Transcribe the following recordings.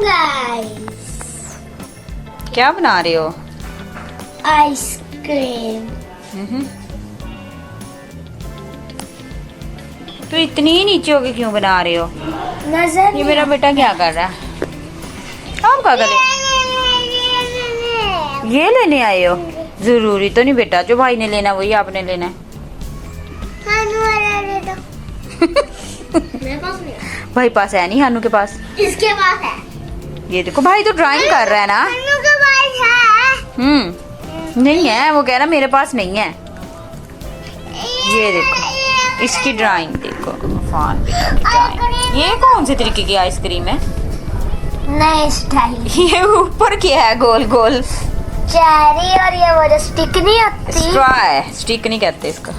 Guys, क्या बना रहे हो? आइसक्रीम। तो इतनी ही नीचे होके क्यों बना रहे हो? नजर ये मेरा बेटा क्या कर रहा है? आप क्या कर रहे हो? ये लेने आए हो? जरूरी तो नहीं बेटा, जो भाई ने लेना वही आपने लेना है। मेरे पास नहीं है। भाई पास है नहीं, हानू के पास। इसके पास है। ये देखो, भाई तो ड्राइंग कर रहा है ना। हानू के पास है। नहीं है, वो कह रहा मेरे पास नहीं है। ये देखो, इसकी ड्राइंग देखो। फान बेटा की ड्राइंग। ये कौन से तरीके की आइसक्रीम है? नए स्टाइल। ये ऊपर क्या है गोल गोल? चेरी, और ये वो जो स्टिक नहीं होती। स्ट्रॉ है, स्टिक नहीं कहते इसको।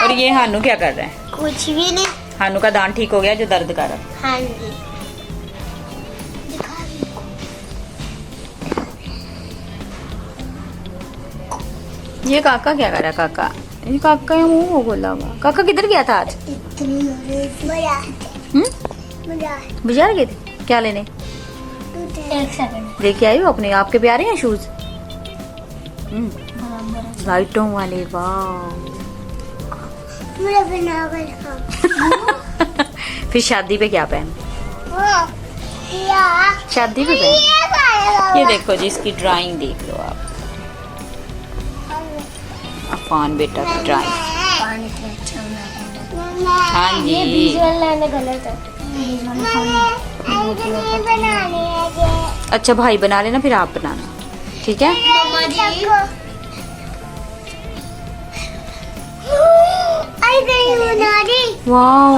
और ये हानू क्या कर रहा है? कुछ भी नहीं। हानू का दांत ठीक हो गया जो दर्द कर रहा है। हाँ जी। ये काका क्या कर रहा है? काका, ये काका का मुंह खोला हुआ। काका किधर गया था आज? बाजार गए थे? क्या लेने? एक सेकंड। लेके आई हो अपने? आपके प्यारे हैं शूज? लाइटों वाले, वाह। फिर शादी पे क्या पहन? शादी पे पहन। ये देखो जी, इसकी ड्राइंग देख लो आप। अफान बेटा की ड्राइंग। हाँ जी। गलत है। अच्छा भाई बना लेना, फिर आप बनाना, ठीक है? वाह।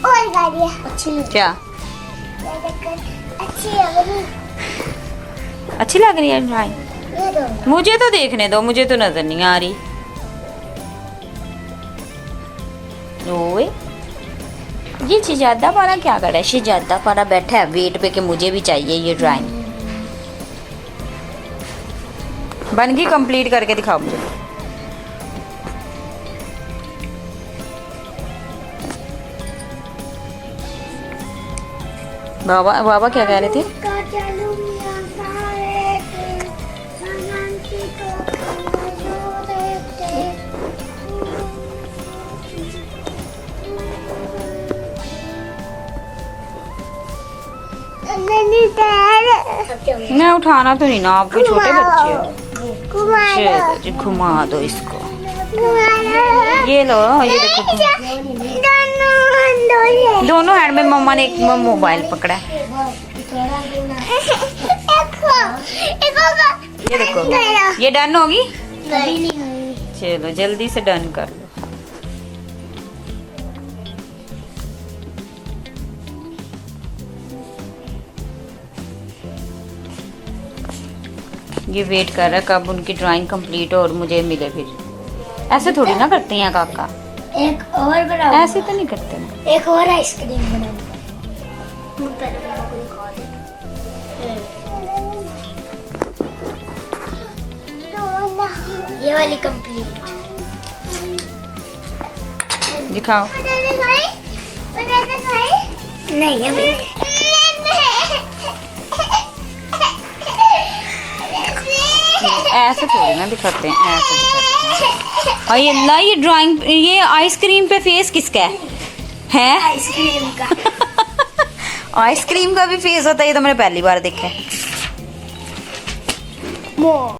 ओए क्या अच्छी लग रही है ड्राइंग? मुझे तो देखने दो, मुझे तो नजर नहीं आ रही। ओए ये शहजादा पारा क्या कर रहा है? शहजादा पारा बैठा है वेट पे कि मुझे भी चाहिए ये ड्राइंग। बन गई? कंप्लीट करके दिखाओ मुझे। बाबा बाबा क्या कह रहे थे? नहीं उठाना तो नहीं ना, आपके छोटे बच्चे हो। चलो जी, घुमा दो इसको। ये लो, ये देखो, दोनों हैंड में मम्मा ने एक मोबाइल पकड़ा है। ये देखो, ये डन होगी। चलो जल्दी से डन कर लो। ये वेट कर रहा है कब उनकी ड्राइंग कंप्लीट हो और मुझे मिले। फिर ऐसे थोड़ी ना करते हैं काका। एक और बनाओ। ऐसे तो नहीं करते ना। एक और आइसक्रीम बनाओ। ये वाली कंप्लीट। दिखाओ। नहीं अभी। ऐसे थोड़ी ना दिखाते हैं, ऐसे दिखाते हैं। और ये ला, ये ड्राइंग, ये आइसक्रीम पे फेस किसका है? हैं? आइसक्रीम का। आइसक्रीम का भी फेस होता है? ये तो मैंने पहली बार देखा है।